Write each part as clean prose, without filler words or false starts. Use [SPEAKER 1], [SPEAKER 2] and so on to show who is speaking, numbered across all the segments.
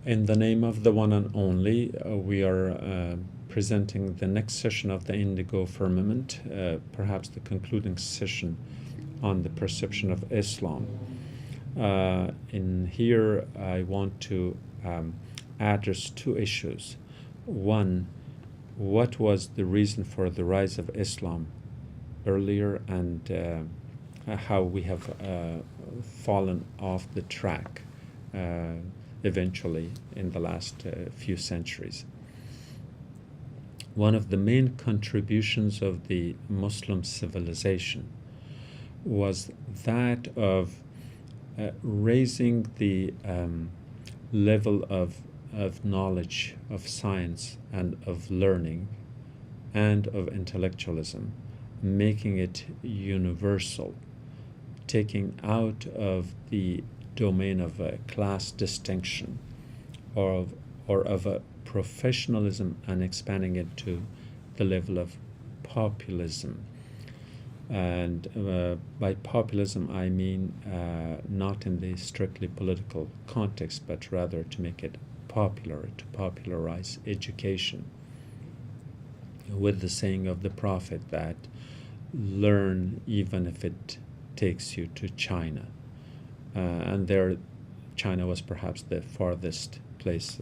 [SPEAKER 1] In the name of the one and only, we are presenting the next session of the Indigo Firmament, perhaps the concluding session on the perception of Islam. In here, I want to address two issues. One, what was the reason for the rise of Islam earlier, and how we have fallen off the track eventually in the last few centuries. One of the main contributions of the Muslim civilization was that of raising the level of knowledge, of science, and of learning, and of intellectualism, making it universal, taking out of the domain of a class distinction or of a professionalism and expanding it to the level of populism. And by populism, I mean not in the strictly political context, but rather to make it popular, to popularize education, with the saying of the Prophet that learn even if it takes you to China. And there, China was perhaps the farthest place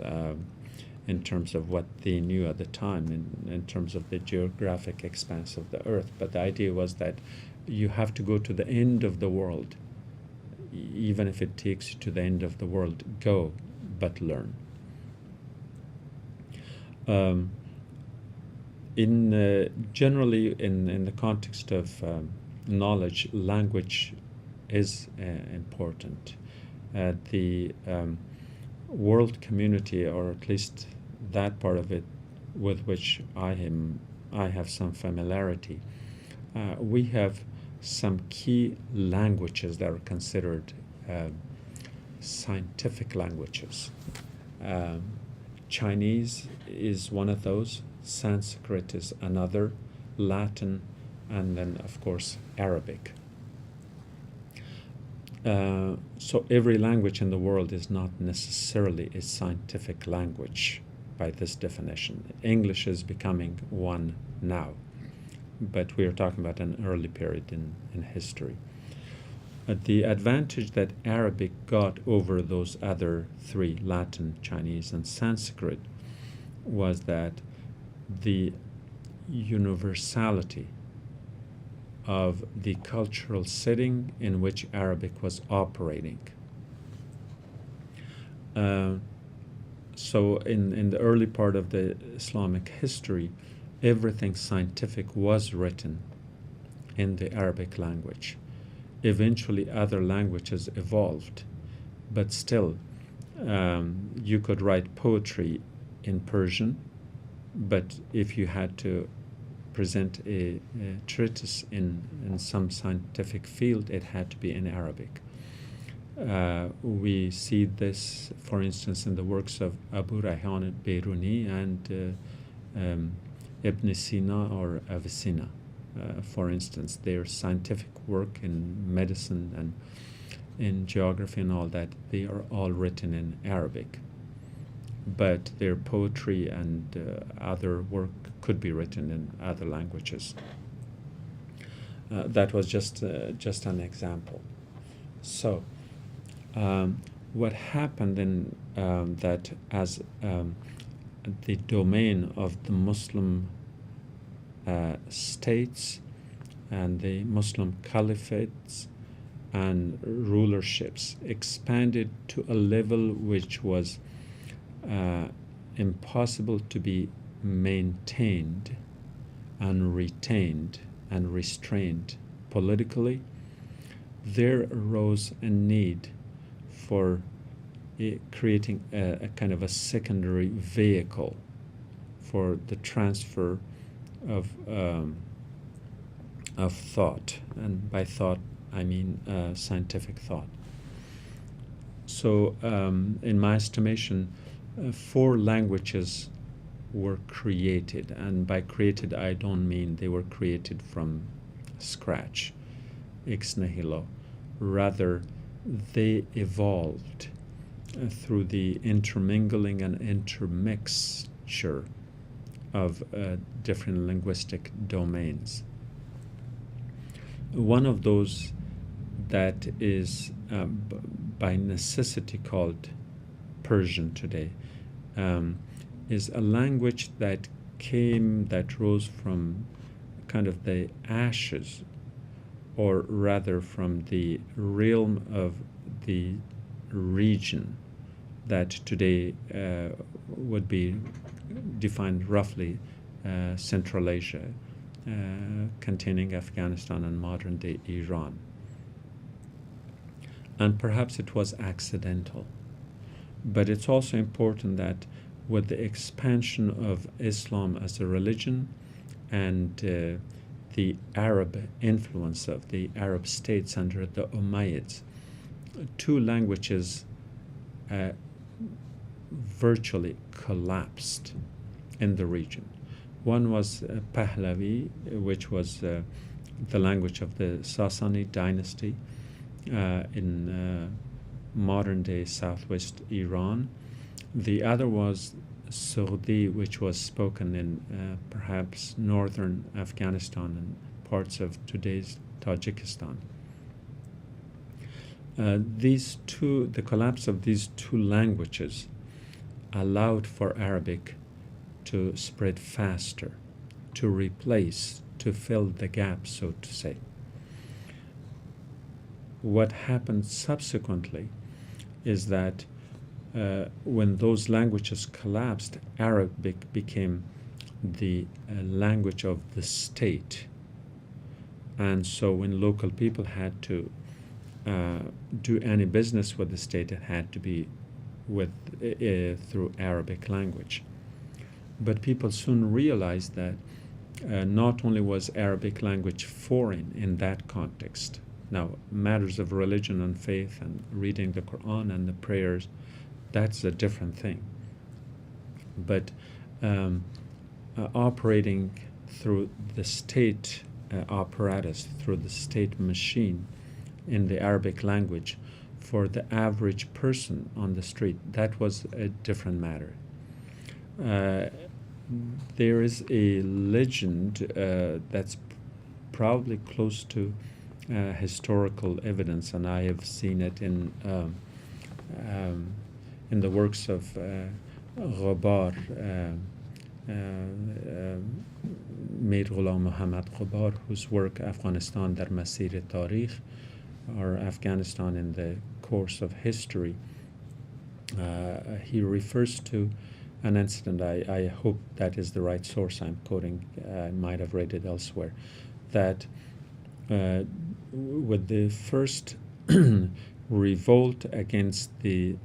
[SPEAKER 1] in terms of what they knew at the time, in terms of the geographic expanse of the earth. But the idea was that you have to go to the end of the world. Even if it takes you to the end of the world, go, but learn. Generally, in the context of knowledge, language is important. The world community, or at least that part of it with which I have some familiarity, we have some key languages that are considered scientific languages. Chinese is one of those, Sanskrit is another, Latin, and then of course Arabic. So every language in the world is not necessarily a scientific language by this definition. English is becoming one now, but we are talking about an early period in history. The advantage that Arabic got over those other three, Latin, Chinese, and Sanskrit, was that the universality of the cultural setting in which Arabic was operating. So in the early part of the Islamic history, everything scientific was written in the Arabic language. Eventually other languages evolved, but still you could write poetry in Persian, but if you had to present a treatise in some scientific field, it had to be in Arabic. We see this, for instance, in the works of Abu Rayhan al-Biruni and Ibn Sina or Avicenna. For instance, their scientific work in medicine and in geography and all that, they are all written in Arabic. But their poetry and other work could be written in other languages. That was just an example. So, what happened in that as the domain of the Muslim states and the Muslim caliphates and rulerships expanded to a level which was impossible to be maintained and retained and restrained politically, there arose a need for creating a kind of a secondary vehicle for the transfer of thought, and by thought I mean scientific thought. So in my estimation, 4 languages were created, and by created I don't mean they were created from scratch, ex nihilo. Rather, they evolved through the intermingling and intermixture of different linguistic domains. One of those that is by necessity called Persian today is a language that rose from kind of the ashes, or rather from the realm of the region that today would be defined roughly Central Asia, containing Afghanistan and modern-day Iran. And perhaps it was accidental. But it's also important that with the expansion of Islam as a religion and the Arab influence of the Arab states under the Umayyads, two languages virtually collapsed in the region. One was Pahlavi, which was the language of the Sasani dynasty in modern-day southwest Iran. The other was Surdi, which was spoken in perhaps northern Afghanistan and parts of today's Tajikistan. The collapse of these two languages allowed for Arabic to spread faster, to replace, to fill the gap, so to say. What happened subsequently is that when those languages collapsed, Arabic became the language of the state. And so when local people had to do any business with the state, it had to be through Arabic language. But people soon realized that not only was Arabic language foreign in that context. Now, matters of religion and faith and reading the Quran and the prayers, that's a different thing. But operating through the state apparatus, through the state machine in the Arabic language, for the average person on the street, that was a different matter. There is a legend that's probably close to historical evidence, and I have seen it in the works of Ghabar, Mir Ghulam Muhammad Ghabar, whose work Afghanistan در مسیر تاریخ, or Afghanistan in the course of history, he refers to an incident. I hope that is the right source I'm quoting. I might have read it elsewhere. That with the first revolt against the,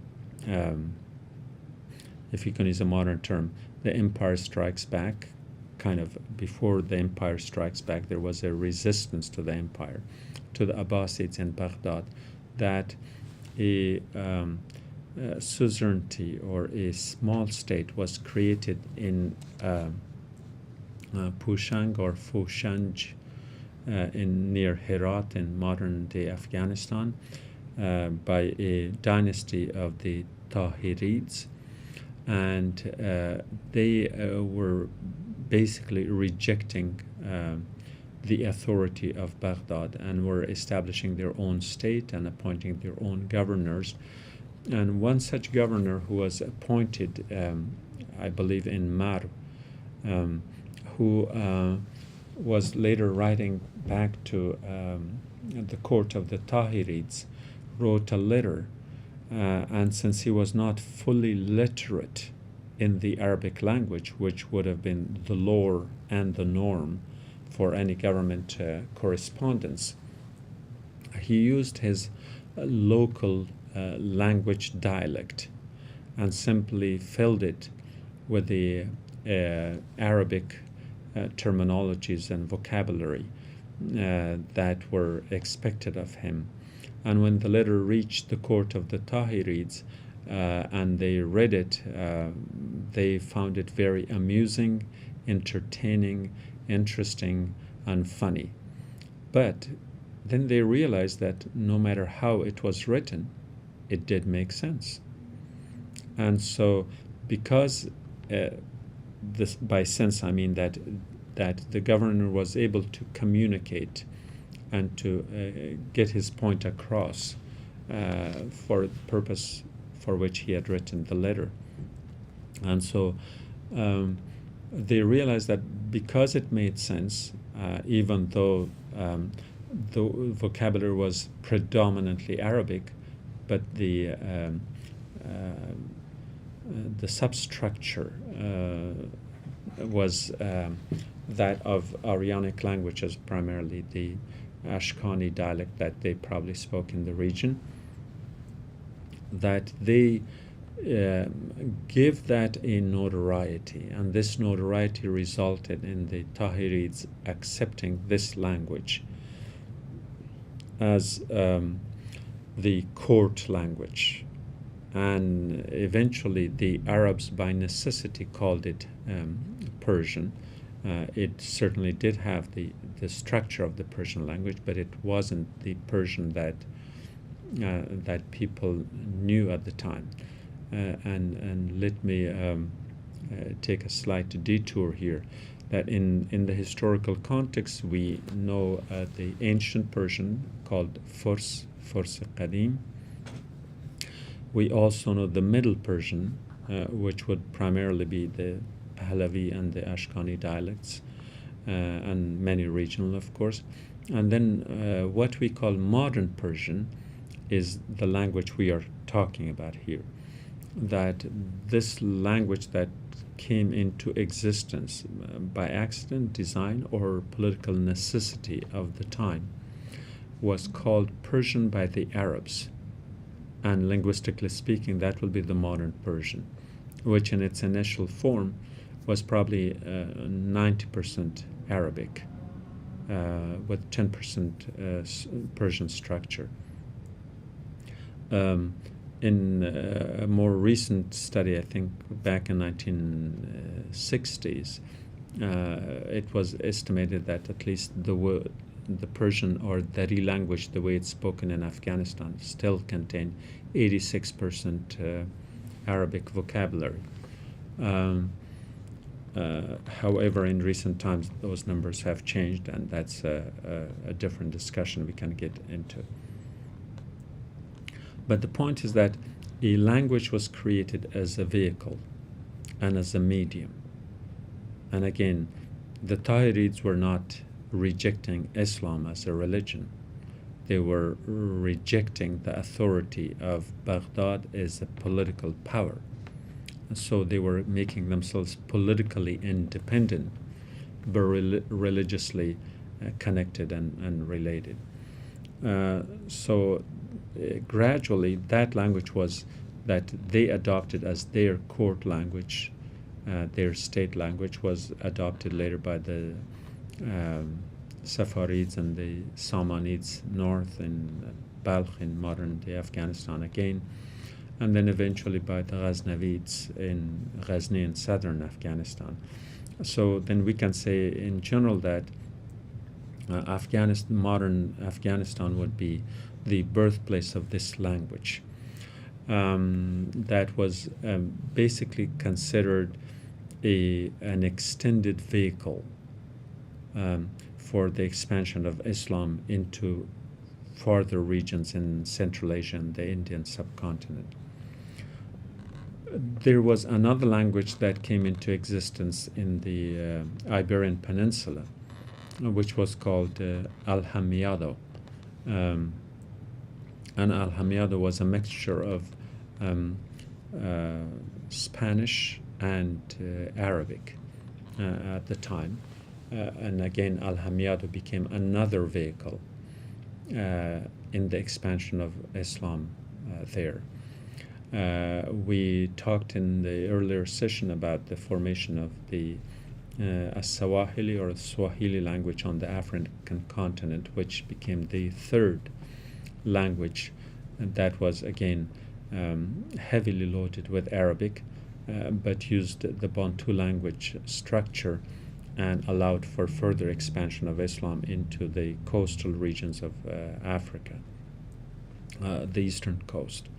[SPEAKER 1] if you can use a modern term, the Empire Strikes Back, kind of before the Empire Strikes Back, there was a resistance to the empire, to the Abbasids in Baghdad, that a suzerainty or a small state was created in Pushang or Foshanj in near Herat in modern-day Afghanistan by a dynasty of the Tahirids, and they were basically rejecting the authority of Baghdad and were establishing their own state and appointing their own governors. And one such governor who was appointed, I believe in Mar, who was later writing back to the court of the Tahirids, wrote a letter, and since he was not fully literate in the Arabic language, which would have been the law and the norm for any government correspondence, he used his local language dialect and simply filled it with the Arabic terminologies and vocabulary that were expected of him. And when the letter reached the court of the Tahirids and they read it, they found it very amusing, entertaining, interesting, and funny. But then they realized that no matter how it was written, it did make sense. And so, because this, by sense, I mean that the governor was able to communicate and to get his point across for the purpose for which he had written the letter. And so they realized that because it made sense, even though the vocabulary was predominantly Arabic, but the substructure was that of Aryanic languages, primarily the Ashkani dialect that they probably spoke in the region, that they give that a notoriety, and this notoriety resulted in the Tahirids accepting this language as the court language, and eventually the Arabs by necessity called it Persian. It certainly did have the structure of the Persian language, but it wasn't the Persian that people knew at the time. And let me take a slight detour here, that in the historical context we know the ancient Persian called Furs Qadim. We also know the Middle Persian, which would primarily be the Pahlavi and the Ashkani dialects, and many regional, of course. And then what we call modern Persian is the language we are talking about here. That this language that came into existence by accident, design, or political necessity of the time was called Persian by the Arabs. And linguistically speaking, that will be the modern Persian, which in its initial form was probably 90% Arabic, with 10% Persian structure. In a more recent study, I think back in 1960s, it was estimated that at least the Persian or Dari language, the way it's spoken in Afghanistan, still contained 86% Arabic vocabulary. However, in recent times, those numbers have changed, and that's a different discussion we can get into. But the point is that a language was created as a vehicle and as a medium. And again, the Tahirids were not rejecting Islam as a religion. They were rejecting the authority of Baghdad as a political power. So they were making themselves politically independent, but religiously connected and related. Gradually, that language was that they adopted as their court language, their state language was adopted later by the Safarids and the Samanids north in Balkh in modern-day Afghanistan again, and then eventually by the Ghaznavids in Ghazni in southern Afghanistan. So then we can say in general that modern Afghanistan would be the birthplace of this language that was basically considered an extended vehicle for the expansion of Islam into farther regions in Central Asia and the Indian subcontinent. There was another language that came into existence in the Iberian Peninsula, which was called Al-Hamiyado. And Al-Hamiyado was a mixture of Spanish and Arabic at the time. And again, Al-Hamiyado became another vehicle in the expansion of Islam there. We talked in the earlier session about the formation of the Swahili or Swahili language on the African continent, which became the third language that was again heavily loaded with Arabic, but used the Bantu language structure and allowed for further expansion of Islam into the coastal regions of Africa, the eastern coast.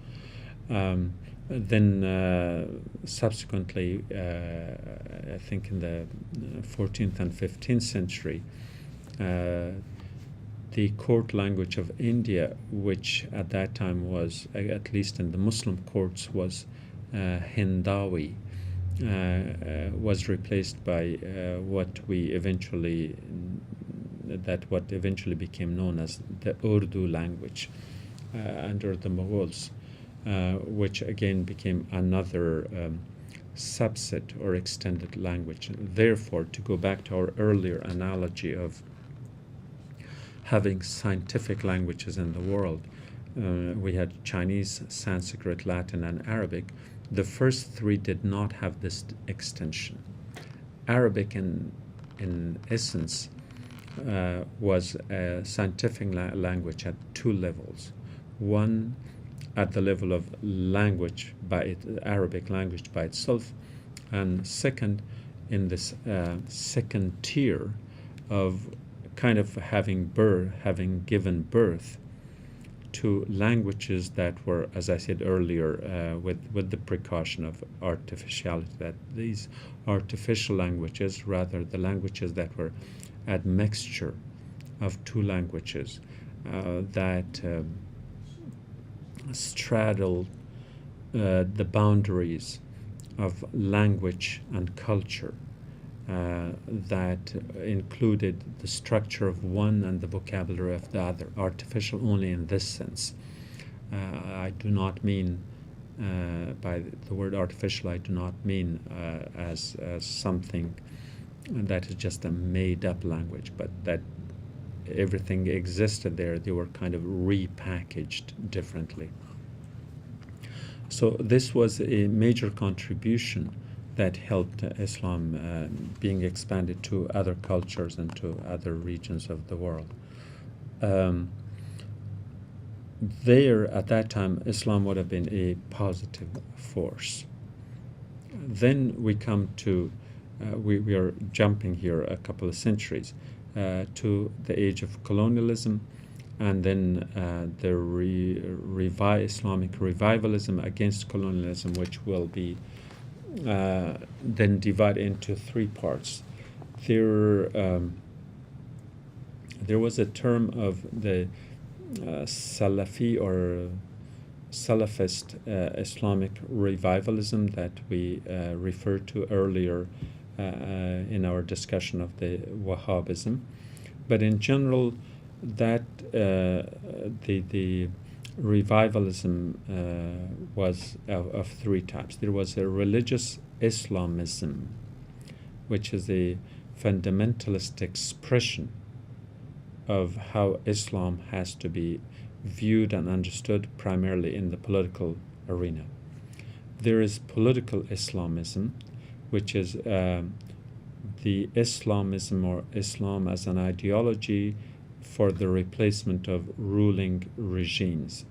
[SPEAKER 1] Then subsequently, I think in the 14th and 15th century, the court language of India, which at that time was, at least in the Muslim courts, was Hindawi, was replaced by what eventually became known as the Urdu language under the Mughals, which again became another subset or extended language. Therefore, to go back to our earlier analogy of having scientific languages in the world, we had Chinese, Sanskrit, Latin, and Arabic. The first three did not have this extension. Arabic, in essence, was a scientific language at two levels. One, at the level of language Arabic language by itself, and second, in this second tier of kind of having given birth to languages that were, as I said earlier, with the precaution of artificiality, that these artificial languages, rather the languages that were admixture of two languages that straddle the boundaries of language and culture, that included the structure of one and the vocabulary of the other. Artificial only in this sense. I do not mean, by the word artificial, I do not mean as something that is just a made-up language, but that everything existed there. They were kind of repackaged differently. So this was a major contribution that helped Islam being expanded to other cultures and to other regions of the world. There, at that time, Islam would have been a positive force. Then we come to, we are jumping here a couple of centuries to the age of colonialism, and then the Islamic revivalism against colonialism, which will be then divided into three parts. There was a term of the Salafi or Salafist Islamic revivalism that we referred to earlier in our discussion of the Wahhabism. But in general, that the revivalism was of three types. There was a religious Islamism, which is a fundamentalist expression of how Islam has to be viewed and understood, primarily in the political arena. There is political Islamism, which is the Islamism or Islam as an ideology for the replacement of ruling regimes.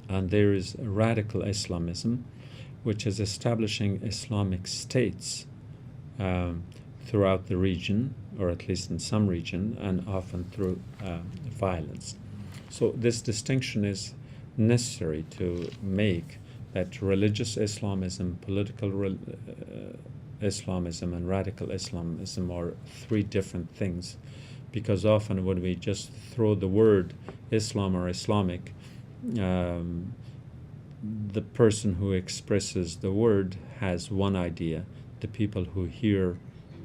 [SPEAKER 1] And there is radical Islamism, which is establishing Islamic states throughout the region, or at least in some region, and often through violence. So this distinction is necessary to make, that religious Islamism, political Islamism, and radical Islamism are three different things. Because often when we just throw the word Islam or Islamic, the person who expresses the word has one idea. The people who hear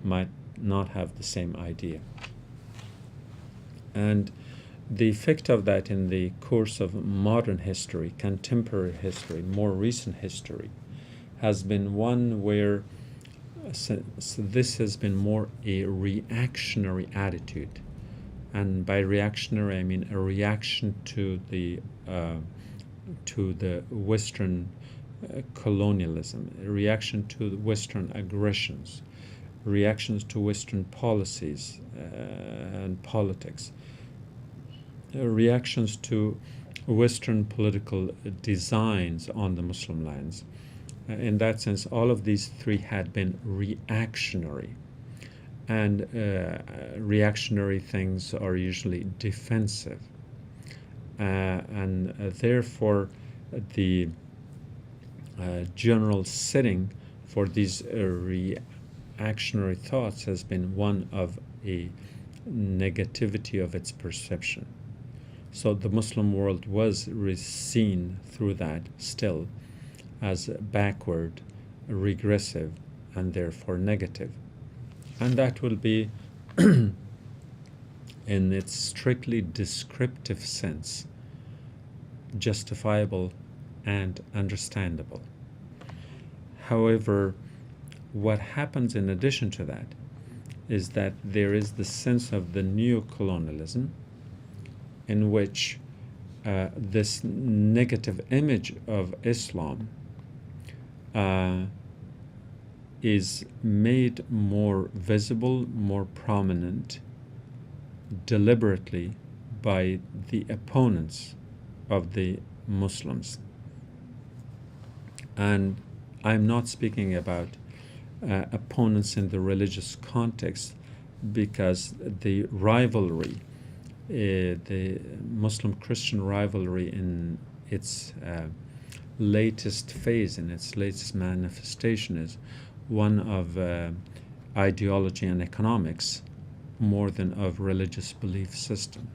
[SPEAKER 1] might not have the same idea. And the effect of that in the course of modern history, contemporary history, more recent history, has been one where so this has been more a reactionary attitude. And by reactionary, I mean a reaction to the Western colonialism, a reaction to the Western aggressions, reactions to Western policies and politics, reactions to Western political designs on the Muslim lands. In that sense, all of these three had been reactionary. And reactionary things are usually defensive. And therefore, the general setting for these reactionary thoughts has been one of a negativity of its perception. So the Muslim world was seen through that still as backward, regressive, and therefore negative. And that will be, in its strictly descriptive sense, justifiable and understandable. However, what happens in addition to that is that there is the sense of the neo-colonialism in which this negative image of Islam is made more visible, more prominent, deliberately by the opponents of the Muslims. And I'm not speaking about opponents in the religious context, because the rivalry, the Muslim-Christian rivalry in its latest phase, in its latest manifestation, is one of ideology and economics more than of religious belief system.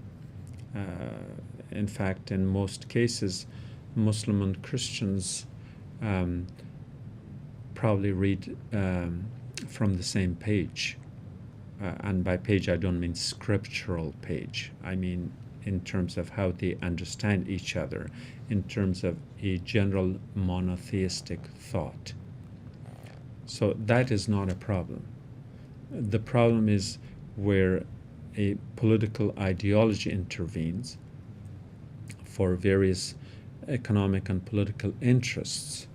[SPEAKER 1] In fact, in most cases, Muslim and Christians probably read from the same page. And by page, I don't mean scriptural page. I mean in terms of how they understand each other, in terms of a general monotheistic thought. So that is not a problem. The problem is where a political ideology intervenes for various economic and political interests.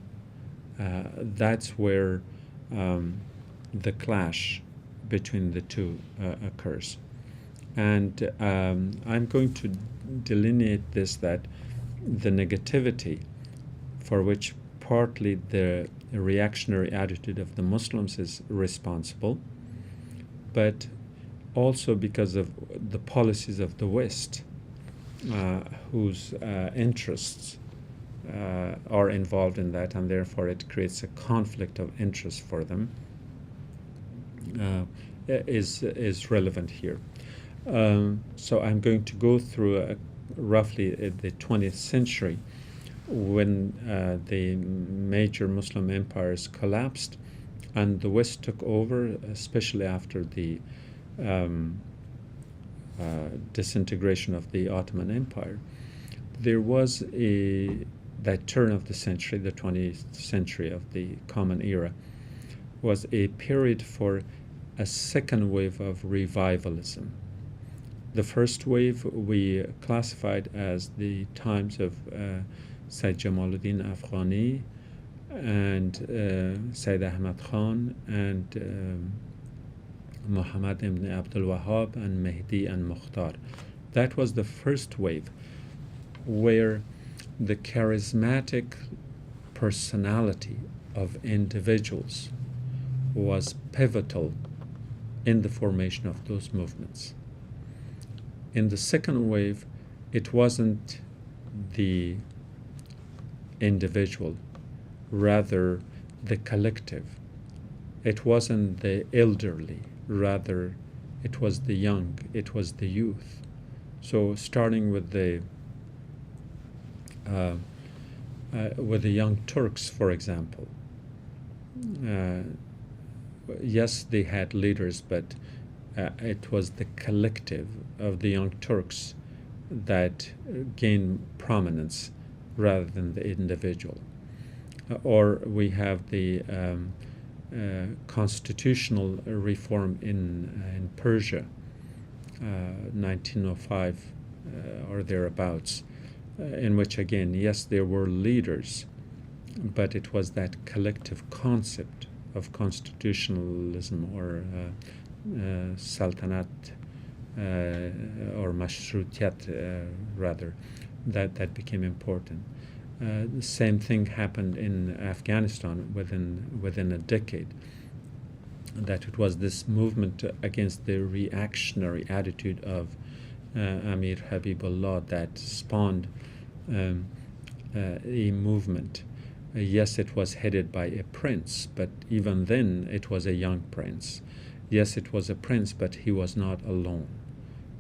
[SPEAKER 1] That's where the clash between the two occurs. And I'm going to delineate this, that the negativity, for which partly the reactionary attitude of the Muslims is responsible, but also because of the policies of the West, whose interests are involved in that, and therefore it creates a conflict of interest for them, is relevant here. So I'm going to go through roughly the 20th century, when the major Muslim empires collapsed and the West took over, especially after the disintegration of the Ottoman Empire. There was that turn of the century, the 20th century of the Common Era, was a period for a second wave of revivalism. The first wave we classified as the times of Sayyid Jamaluddin Afghani and Sayyid Ahmad Khan and Muhammad ibn Abdul Wahhab and Mehdi and Mukhtar. That was the first wave, where the charismatic personality of individuals was pivotal in the formation of those movements. In the second wave, it wasn't the individual, rather the collective. It wasn't the elderly, rather it was the young, it was the youth. So starting with the Young Turks, for example, yes, they had leaders, but it was the collective of the Young Turks that gained prominence rather than the individual. Or we have the constitutional reform in Persia, 1905 or thereabouts, in which again, yes, there were leaders, but it was that collective concept of constitutionalism or Saltanat or Mashrutiyat rather, that became important. The same thing happened in Afghanistan within a decade, that it was this movement against the reactionary attitude of Amir Habibullah that spawned a movement Yes, it was headed by a prince, but even then it was a young prince. Yes, it was a prince, but he was not alone.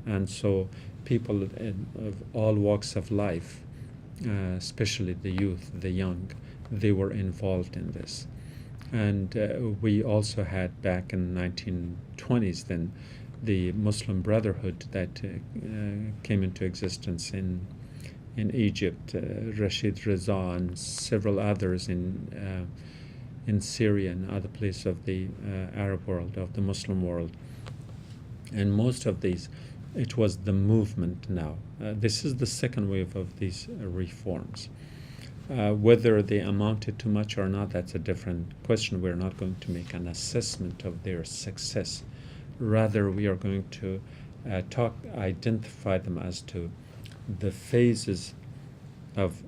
[SPEAKER 1] And so people of all walks of life, especially the youth, the young, they were involved in this. And we also had back in the 1920s then the Muslim Brotherhood that came into existence in Egypt, Rashid Reza and several others in Syria and other places of the Arab world, of the Muslim world. And most of these, it was the movement now. This is the second wave of these reforms. Whether they amounted to much or not, that's a different question. We're not going to make an assessment of their success. Rather, we are going to identify them as to the phases of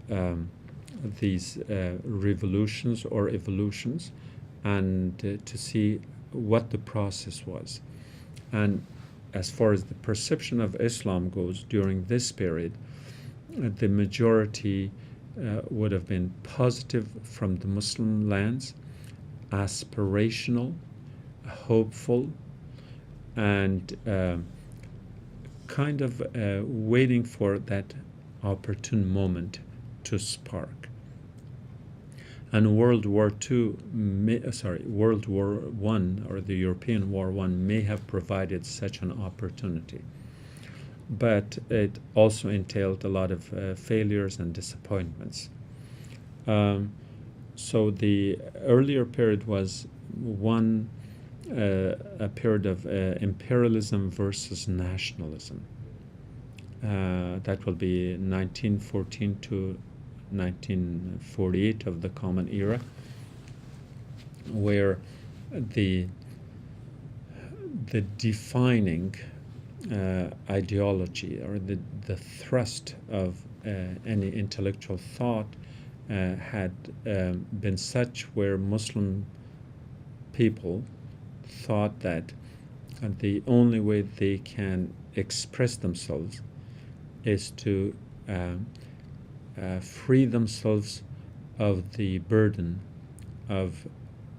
[SPEAKER 1] these revolutions or evolutions, and to see what the process was. And as far as the perception of Islam goes during this period, the majority would have been positive from the Muslim lands, aspirational, hopeful, and kind of waiting for that opportune moment to spark. And World War I, or the European War I, may have provided such an opportunity. But it also entailed a lot of failures and disappointments. So the earlier period was a period of imperialism versus nationalism. That will be 1914 to 1948 of the Common Era, where the defining ideology or the thrust of any intellectual thought had been such where Muslim people thought that the only way they can express themselves is to free themselves of the burden of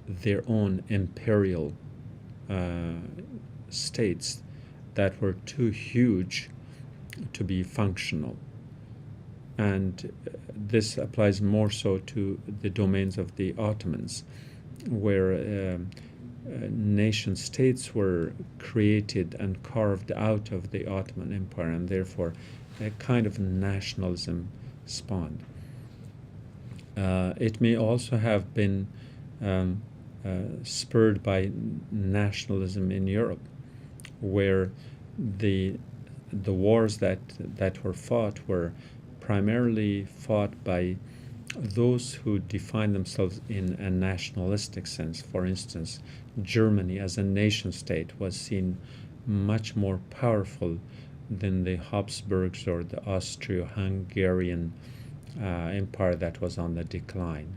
[SPEAKER 1] their own imperial states that were too huge to be functional. And this applies more so to the domains of the Ottomans, where nation states were created and carved out of the Ottoman Empire, and therefore a kind of nationalism spawned. It may also have been spurred by nationalism in Europe, where the wars that were fought were primarily fought by those who define themselves in a nationalistic sense. For instance, Germany as a nation state was seen much more powerful than the Habsburgs or the Austro-Hungarian empire that was on the decline.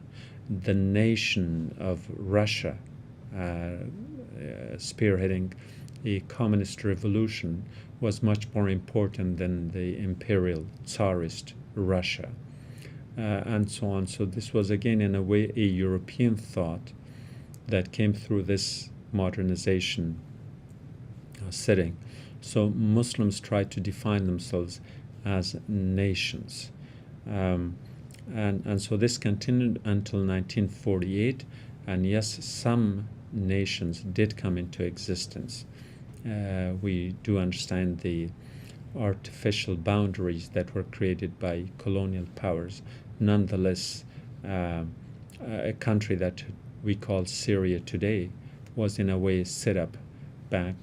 [SPEAKER 1] The nation of Russia, spearheading a communist revolution, was much more important than the imperial Tsarist Russia, and so on. So this was again in a way a European thought that came through this modernization setting. So Muslims tried to define themselves as nations. And so this continued until 1948, and yes, some nations did come into existence. We do understand the artificial boundaries that were created by colonial powers. Nonetheless, a country that we call Syria today was in a way set up back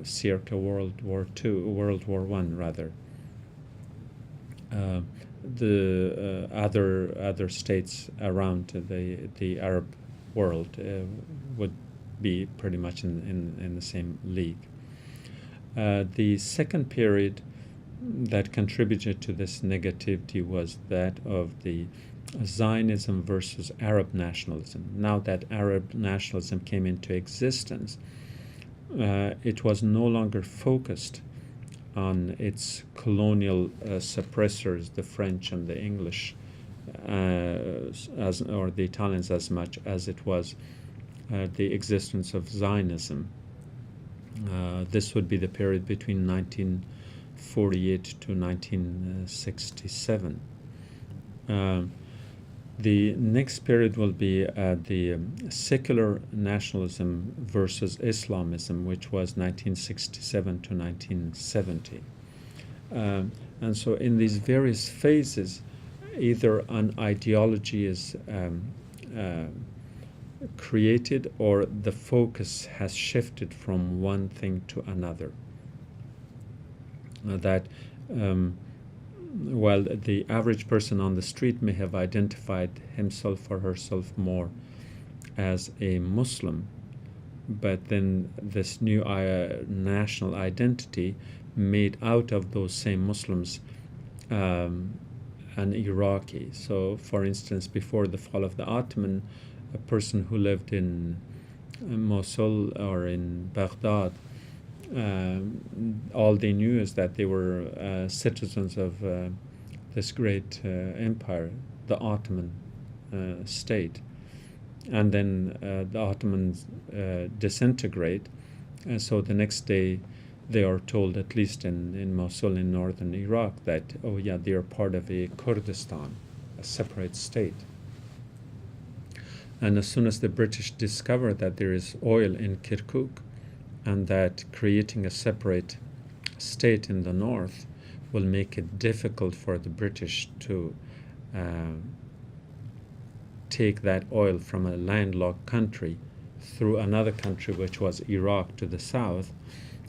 [SPEAKER 1] circa World War I rather. The other states around the Arab world would be pretty much in the same league. The second period that contributed to this negativity was that of the Zionism versus Arab nationalism. Now that Arab nationalism came into existence, it was no longer focused on its colonial suppressors, the French and the English, or the Italians as much as it was the existence of Zionism. This would be the period between 1948 to 1967. The next period will be the secular nationalism versus Islamism, which was 1967 to 1970. And so in these various phases, either an ideology is created or the focus has shifted from one thing to another. While the average person on the street may have identified himself or herself more as a Muslim, but then this new national identity made out of those same Muslims an Iraqi. So, for instance, before the fall of the Ottoman, a person who lived in Mosul or in Baghdad, all they knew is that they were citizens of this great empire, the Ottoman state. And then the Ottomans disintegrate, and so the next day they are told, at least in Mosul in northern Iraq, that, oh yeah, they are part of a Kurdistan, a separate state. And as soon as the British discover that there is oil in Kirkuk, and that creating a separate state in the north will make it difficult for the British to take that oil from a landlocked country through another country, which was Iraq, to the south,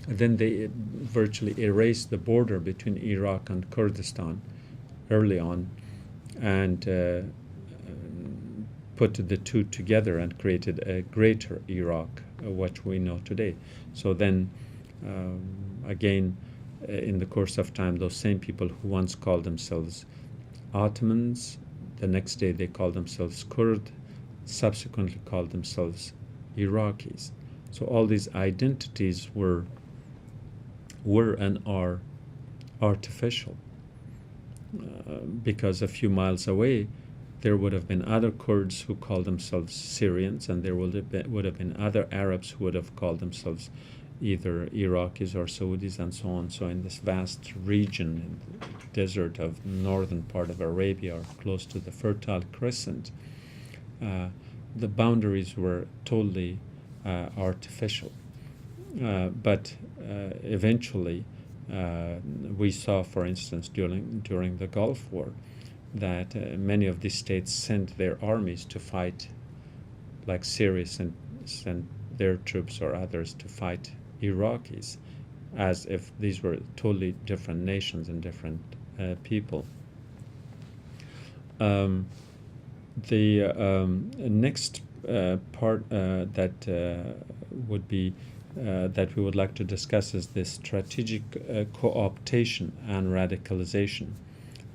[SPEAKER 1] then they virtually erased the border between Iraq and Kurdistan early on, and put the two together and created a greater Iraq, what we know today. So then, again, in the course of time, those same people who once called themselves Ottomans, the next day they called themselves Kurd, subsequently called themselves Iraqis. So all these identities were and are artificial, because a few miles away there would have been other Kurds who called themselves Syrians, and there would have been other Arabs who would have called themselves either Iraqis or Saudis, and so on. So in this vast region, in the desert of northern part of Arabia, or close to the Fertile Crescent, the boundaries were totally artificial. But eventually, we saw, for instance, during the Gulf War, that many of these states sent their armies to fight, like Syria sent their troops or others to fight Iraqis, as if these were totally different nations and different people. The next part that would be that we would like to discuss is the strategic co-optation and radicalization,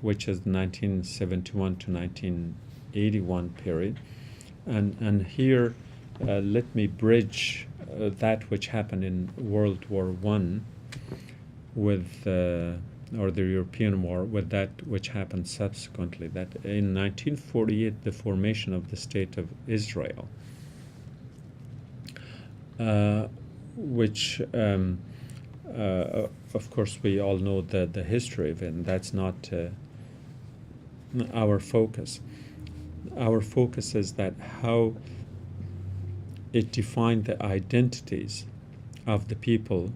[SPEAKER 1] which is the 1971 to 1981 period. And here, let me bridge that which happened in World War I with, or the European War, with that which happened subsequently. That in 1948, the formation of the State of Israel, which of course we all know the history of it, and that's not our focus. Our focus is that how it defined the identities of the people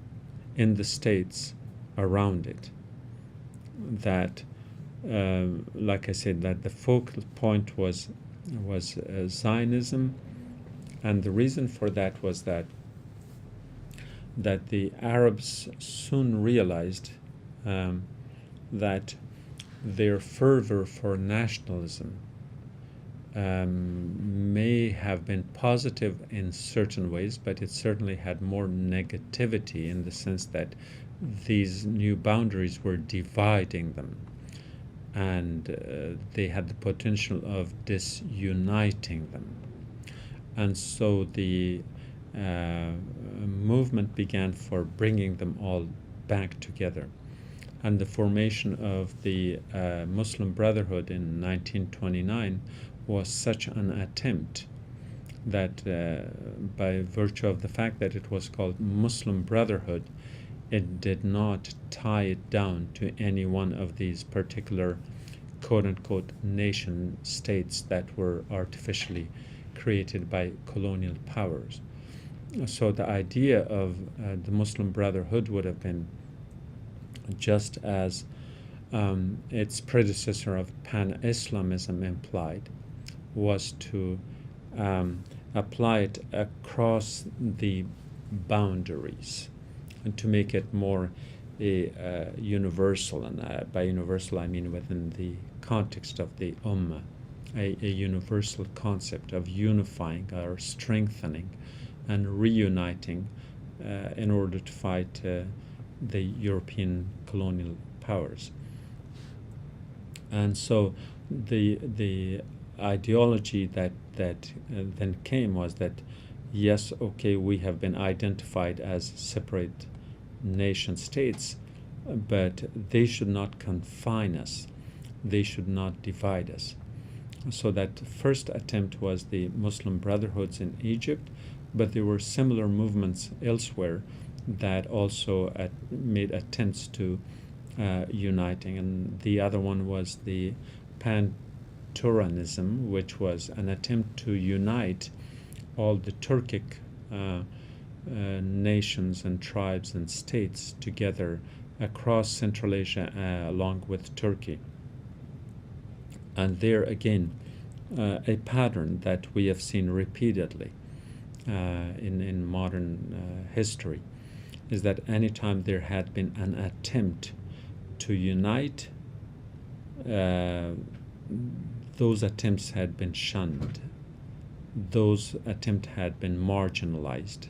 [SPEAKER 1] in the states around it. That, like I said, that the focal point was Zionism, and the reason for that was that the Arabs soon realized that their fervor for nationalism may have been positive in certain ways, but it certainly had more negativity in the sense that these new boundaries were dividing them, and they had the potential of disuniting them. And so the movement began for bringing them all back together. and the formation of the Muslim Brotherhood in 1929 was such an attempt that by virtue of the fact that it was called Muslim Brotherhood, it did not tie it down to any one of these particular quote-unquote nation states that were artificially created by colonial powers. So the idea of the Muslim Brotherhood would have been just as its predecessor of Pan-Islamism implied, was to apply it across the boundaries and to make it more universal, and by universal I mean within the context of the Ummah, a universal concept of unifying or strengthening and reuniting in order to fight the European colonial powers. And so the ideology that then came was that, yes, okay, we have been identified as separate nation states, but they should not confine us. They should not divide us. So that first attempt was the Muslim Brotherhoods in Egypt, but there were similar movements elsewhere that also made attempts to uniting. And the other one was the Pan-Turanism, which was an attempt to unite all the Turkic nations and tribes and states together across Central Asia along with Turkey. And there again, a pattern that we have seen repeatedly in modern history is that anytime there had been an attempt to unite, those attempts had been shunned. Those attempts had been marginalized,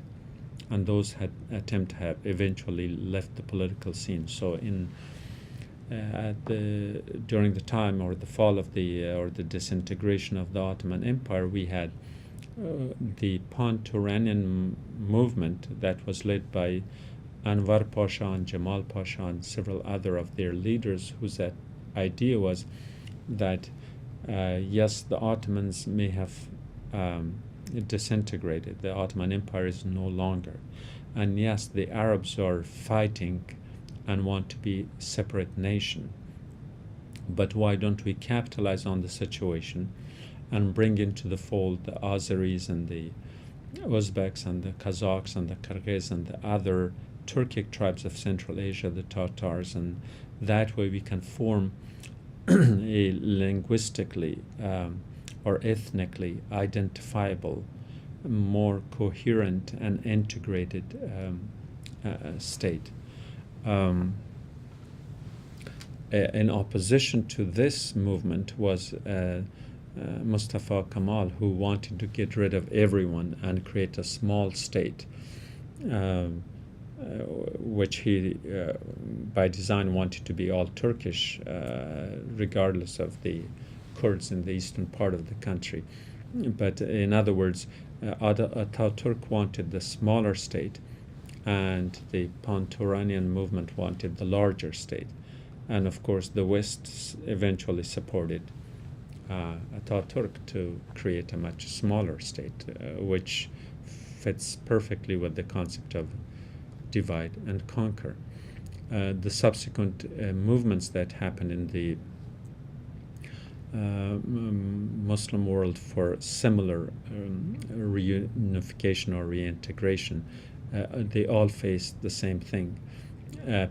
[SPEAKER 1] and those attempts have eventually left the political scene. So during the time or the fall of or the disintegration of the Ottoman Empire, we had the Pan-Turanian movement that was led by Anwar Pasha and Jamal Pasha and several other of their leaders, whose idea was that yes, the Ottomans may have disintegrated, the Ottoman Empire is no longer, and yes, the Arabs are fighting and want to be a separate nation, but why don't we capitalize on the situation and bring into the fold the Azeris and the Uzbeks and the Kazakhs and the Kyrgyz and the other Turkic tribes of Central Asia, the Tatars, and that way we can form a linguistically or ethnically identifiable, more coherent and integrated state. In opposition to this movement was Mustafa Kemal, who wanted to get rid of everyone and create a small state, which he, by design, wanted to be all Turkish, regardless of the Kurds in the eastern part of the country. But in other words, Ataturk wanted the smaller state, and the Pan-Turanian movement wanted the larger state. And of course, the West eventually supported Ataturk to create a much smaller state, which fits perfectly with the concept of divide and conquer. The subsequent movements that happened in the Muslim world for similar reunification or reintegration, they all faced the same thing.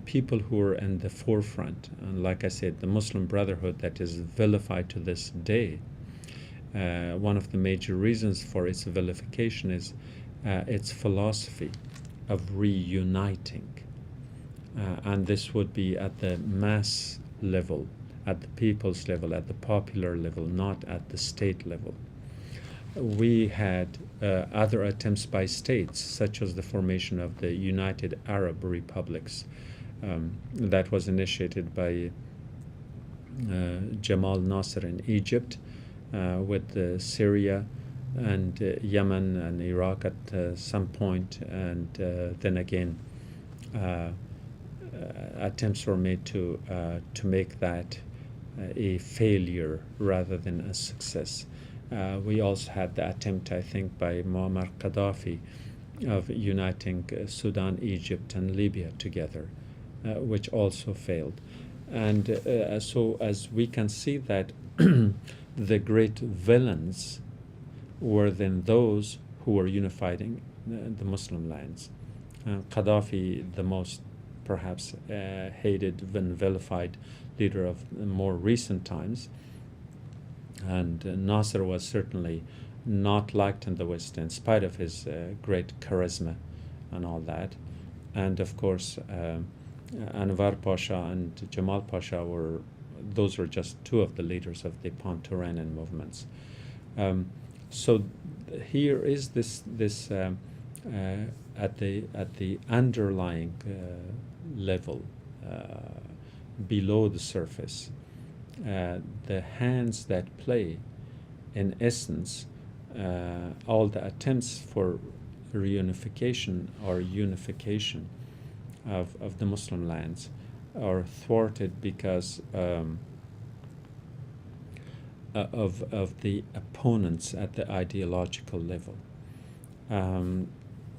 [SPEAKER 1] People who are in the forefront, and like I said, the Muslim Brotherhood that is vilified to this day, one of the major reasons for its vilification is its philosophy of reuniting. And this would be at the mass level, at the people's level, at the popular level, not at the state level. We had other attempts by states, such as the formation of the United Arab Republics. That was initiated by Jamal Nasser in Egypt, with Syria and Yemen and Iraq at some point, and then again attempts were made to make that a failure rather than a success. We also had the attempt, I think, by Muammar Gaddafi of uniting Sudan, Egypt, and Libya together, which also failed. And so as we can see that the great villains were then those who were unifying the Muslim lands. Gaddafi, the most perhaps hated and vilified leader of more recent times, and Nasser was certainly not liked in the West in spite of his great charisma and all that. And of course, Anwar Pasha and Jamal Pasha were just two of the leaders of the Pan-Turanian movements. So here is this at the underlying level, below the surface, the hands that play, in essence, all the attempts for reunification or unification of the Muslim lands are thwarted because of the opponents at the ideological level.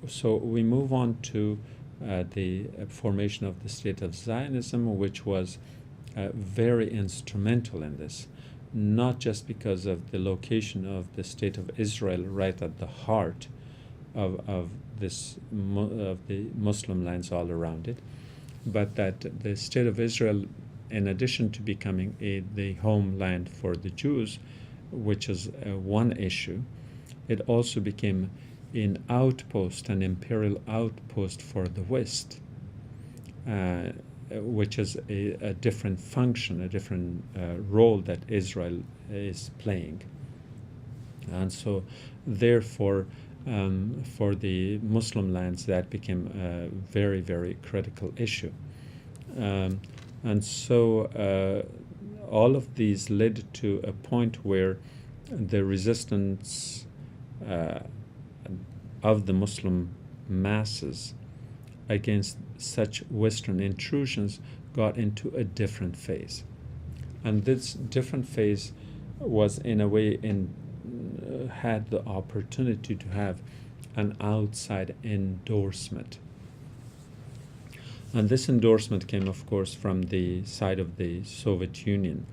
[SPEAKER 1] So we move on to the formation of the State of Zionism, which was very instrumental in this, not just because of the location of the State of Israel right at the heart of the Muslim lands all around it, but that the State of Israel, in addition to becoming the homeland for the Jews, which is one issue, it also became an outpost, an imperial outpost for the West, which is a different function, a different role that Israel is playing. And so, therefore, for the Muslim lands, that became a very, very critical issue. And so all of these led to a point where the resistance of the Muslim masses against such Western intrusions got into a different phase. And this different phase was, in a way, had the opportunity to have an outside endorsement. And this endorsement came, of course, from the side of the Soviet Union,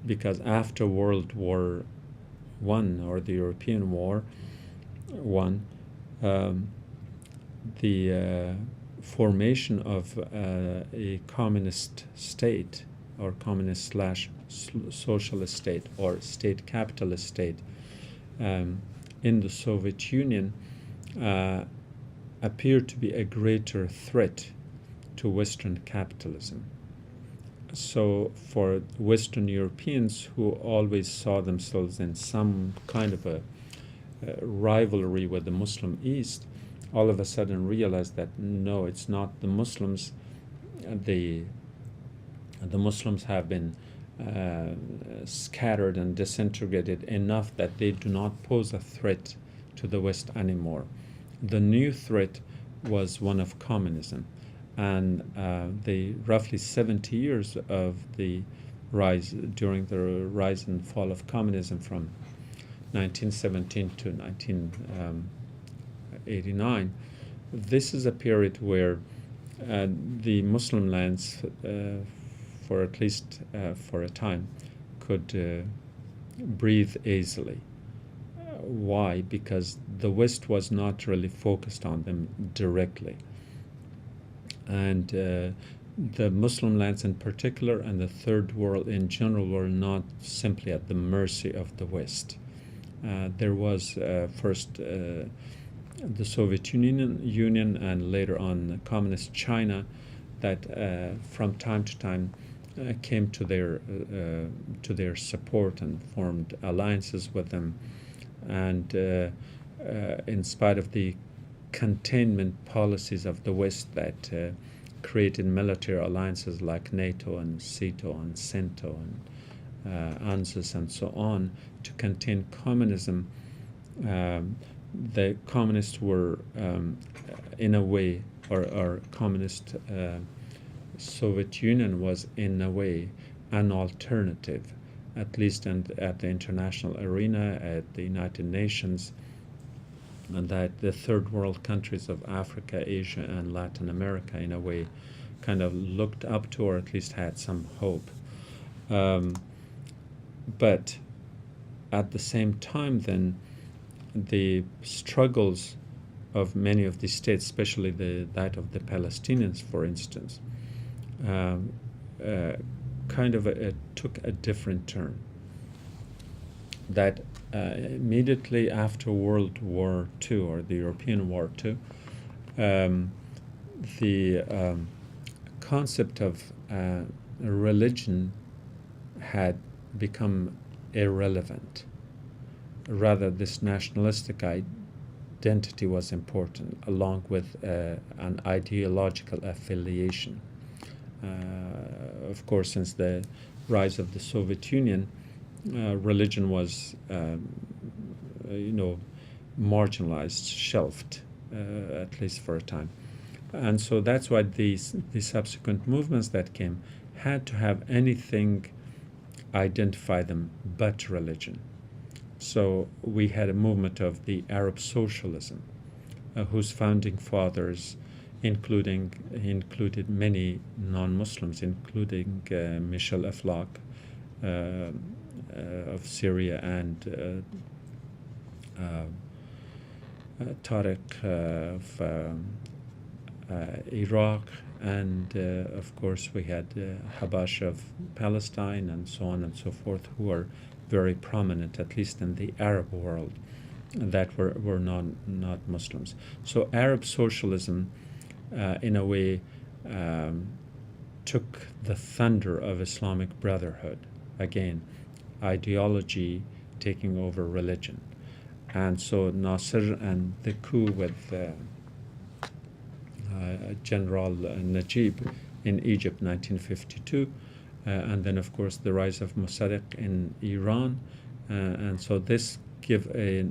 [SPEAKER 1] because after World War I, or the European War I, the formation of a communist state, or communist/socialist state, or state capitalist state in the Soviet Union appeared to be a greater threat to Western capitalism. So for Western Europeans, who always saw themselves in some kind of a rivalry with the Muslim East, all of a sudden realized that no, it's not the Muslims. The Muslims have been scattered and disintegrated enough that they do not pose a threat to the West anymore. The new threat was one of communism. And the roughly 70 years of the rise, during the rise and fall of communism from 1917 to 1989, this is a period where the Muslim lands, for at least for a time, could breathe easily. Why? Because the West was not really focused on them directly. And the Muslim lands in particular, and the Third World in general, were not simply at the mercy of the West. There was first the Soviet Union, and later on Communist China, that from time to time came to their support and formed alliances with them. And in spite of the containment policies of the West that created military alliances like NATO and SEATO and CENTO and ANZUS and so on to contain communism, the communists were in a way, or communist Soviet Union was in a way an alternative, at least at the international arena, at the United Nations, and that the third world countries of Africa, Asia, and Latin America, in a way, kind of looked up to, or at least had some hope. But at the same time, then, the struggles of many of these states, especially that of the Palestinians, for instance, kind of took a different turn. That immediately after World War II, or the European War II, the concept of religion had become irrelevant. Rather, this nationalistic identity was important, along with an ideological affiliation. Of course, since the rise of the Soviet Union, religion was, marginalized, shelved, at least for a time. And so that's why the subsequent movements that came had to have anything identify them but religion. So we had a movement of the Arab socialism, whose founding fathers included many non-Muslims, including Michel Aflaq of Syria and Tariq of Iraq, and of course we had Habash of Palestine, and so on and so forth, who are very prominent, at least in the Arab world, that were not Muslims. So Arab socialism, in a way, took the thunder of Islamic Brotherhood. Again, ideology taking over religion. And so Nasser and the coup with General Najib in Egypt, 1952, and then of course the rise of Mossadegh in Iran, and so this give a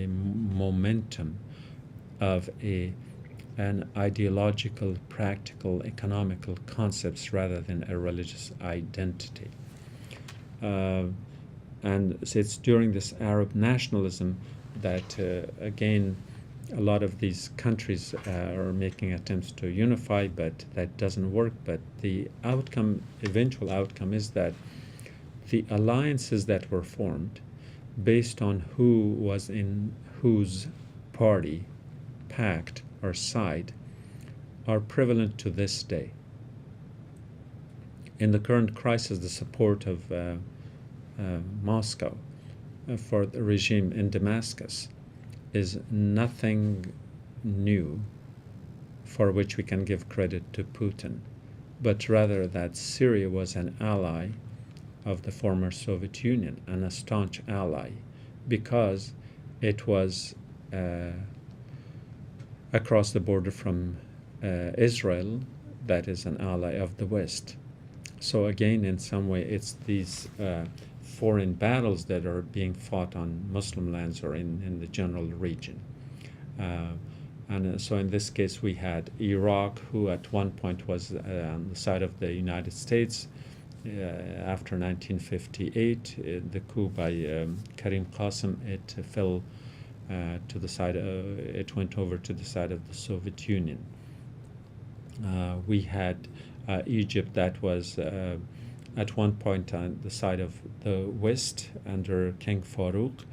[SPEAKER 1] momentum of an ideological, practical, economical concepts rather than a religious identity. And it's during this Arab nationalism that, again, a lot of these countries are making attempts to unify, but that doesn't work. But the eventual outcome is that the alliances that were formed based on who was in whose party, pact, or side are prevalent to this day. In the current crisis, the support of Moscow for the regime in Damascus is nothing new for which we can give credit to Putin, but rather that Syria was an ally of the former Soviet Union, and a staunch ally, because it was across the border from Israel, that is an ally of the West. So again, in some way, it's these foreign battles that are being fought on Muslim lands or in the general region. And so in this case, we had Iraq, who at one point was on the side of the United States. After 1958, the coup by Karim Qasim, it fell to the side. It went over to the side of the Soviet Union. We had Egypt, that was at one point on the side of the West under King Farouk.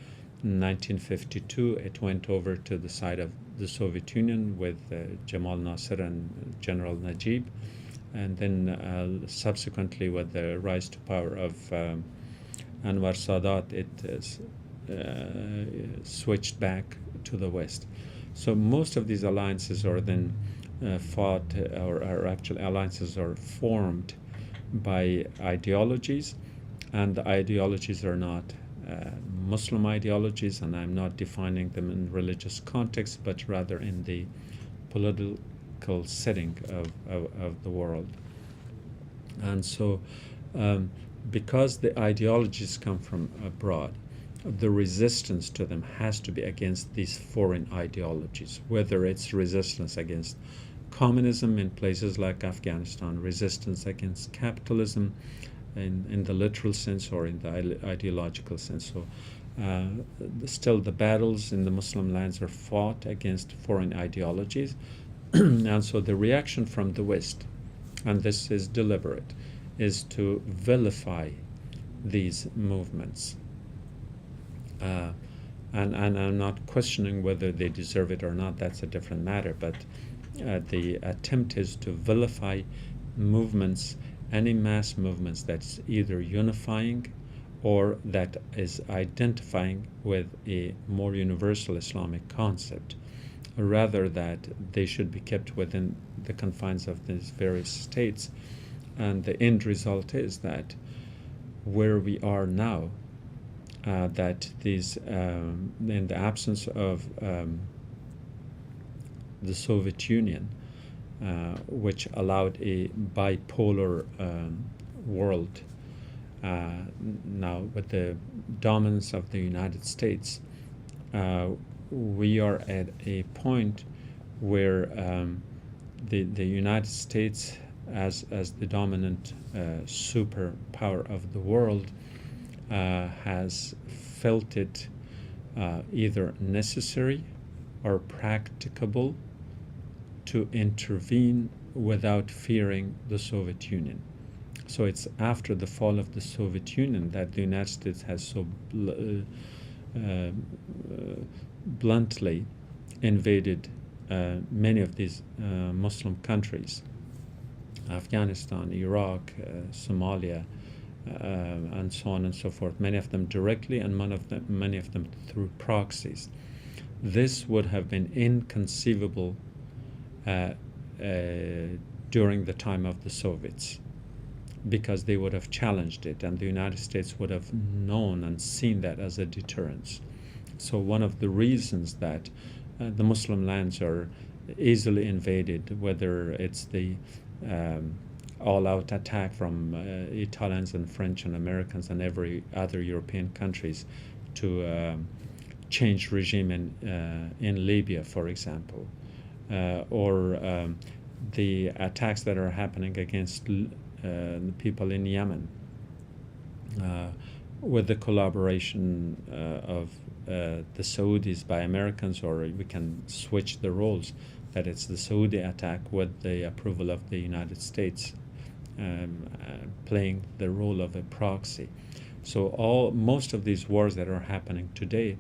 [SPEAKER 1] In 1952, it went over to the side of the Soviet Union with Jamal Nasser and General Najib. And then subsequently, with the rise to power of Anwar Sadat, it switched back to the West. So most of these alliances are then fought, or actual alliances are formed by ideologies, and the ideologies are not Muslim ideologies, and I'm not defining them in religious context, but rather in the political setting of the world. And so because the ideologies come from abroad, the resistance to them has to be against these foreign ideologies, whether it's resistance against communism in places like Afghanistan, resistance against capitalism in the literal sense or in the ideological sense. So still the battles in the Muslim lands are fought against foreign ideologies. And so the reaction from the West, and this is deliberate, is to vilify these movements. And I'm not questioning whether they deserve it or not, that's a different matter, but the attempt is to vilify movements, any mass movements that's either unifying or that is identifying with a more universal Islamic concept, rather that they should be kept within the confines of these various states. And the end result is that where we are now, that these, in the absence of the Soviet Union, which allowed a bipolar world, now with the dominance of the United States, we are at a point where the United States, as the dominant superpower of the world, has felt it either necessary or practicable to intervene without fearing the Soviet Union. So it's after the fall of the Soviet Union that the United States has so bluntly invaded many of these Muslim countries, Afghanistan, Iraq, Somalia, and so on and so forth, many of them directly and many of them through proxies. This would have been inconceivable during the time of the Soviets, because they would have challenged it, and the United States would have known and seen that as a deterrence. So one of the reasons that the Muslim lands are easily invaded, whether it's the all-out attack from Italians and French and Americans and every other European countries to change regime in Libya, for example, or the attacks that are happening against the people in Yemen, with the collaboration of the Saudis by Americans, or we can switch the roles, that it's the Saudi attack with the approval of the United States, playing the role of a proxy. So most of these wars that are happening today,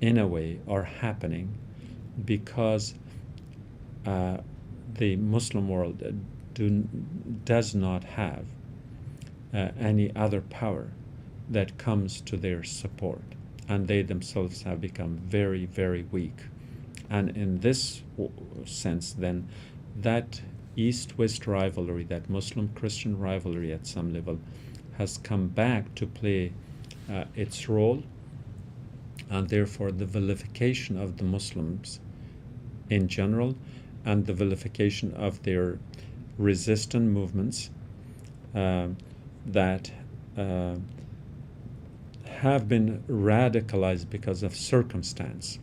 [SPEAKER 1] in a way, are happening because the Muslim world does not have any other power that comes to their support, and they themselves have become very, very weak. And in this sense, then, that East-West rivalry, that Muslim-Christian rivalry at some level, has come back to play its role, and therefore the vilification of the Muslims in general and the vilification of their resistant movements that have been radicalized because of circumstance,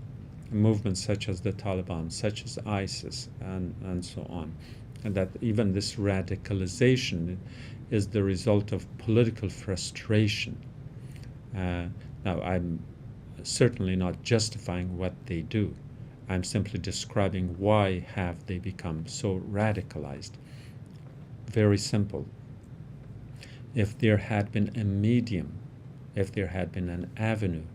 [SPEAKER 1] movements such as the Taliban, such as ISIS, and so on, and that even this radicalization is the result of political frustration. Now, I'm certainly not justifying what they do. I'm simply describing why have they become so radicalized. Very simple. If there had been a medium, if there had been an avenue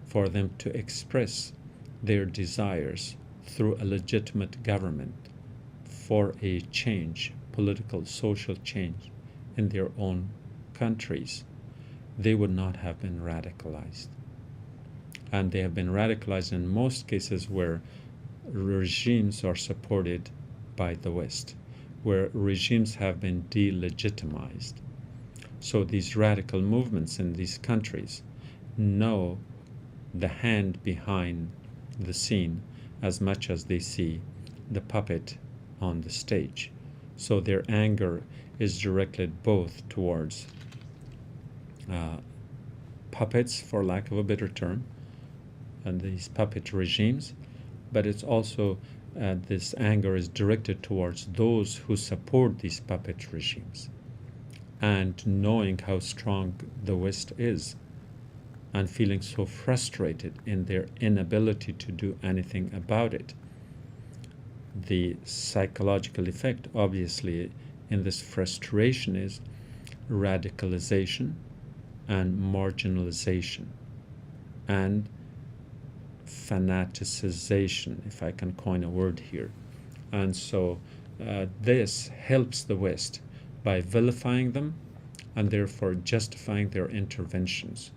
[SPEAKER 1] for them to express their desires through a legitimate government for a change, political, social change in their own countries, they would not have been radicalized. And they have been radicalized in most cases where regimes are supported by the West, where regimes have been delegitimized. So these radical movements in these countries know the hand behind the scene as much as they see the puppet on the stage. So their anger is directed both towards puppets, for lack of a better term, and these puppet regimes, but it's also this anger is directed towards those who support these puppet regimes, and knowing how strong the West is and feeling so frustrated in their inability to do anything about it. The psychological effect, obviously, in this frustration is radicalization and marginalization and fanaticization, if I can coin a word here. And so this helps the West by vilifying them and therefore justifying their interventions.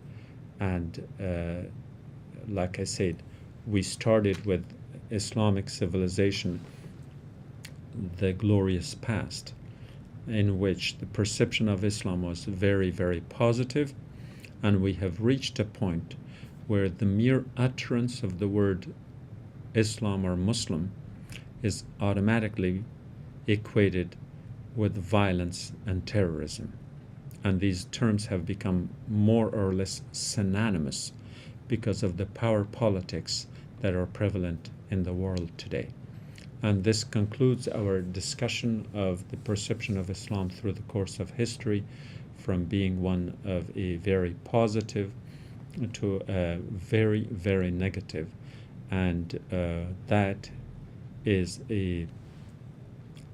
[SPEAKER 1] And like I said, we started with Islamic civilization, the glorious past, in which the perception of Islam was very, very positive, and we have reached a point where the mere utterance of the word Islam or Muslim is automatically equated with violence and terrorism. And these terms have become more or less synonymous because of the power politics that are prevalent in the world today. And this concludes our discussion of the perception of Islam through the course of history, from being one of a very positive to a very, very negative. And that is a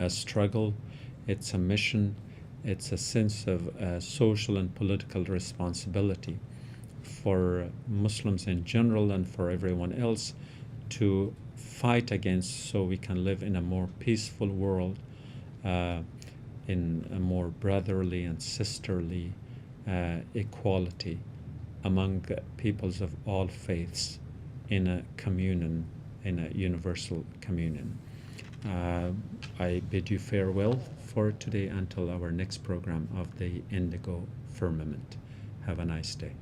[SPEAKER 1] struggle, it's a mission, it's a sense of social and political responsibility for Muslims in general and for everyone else to fight against, so we can live in a more peaceful world, in a more brotherly and sisterly equality among peoples of all faiths in a communion, in a universal communion. I bid you farewell for today until our next program of the Indigo Firmament. Have a nice day.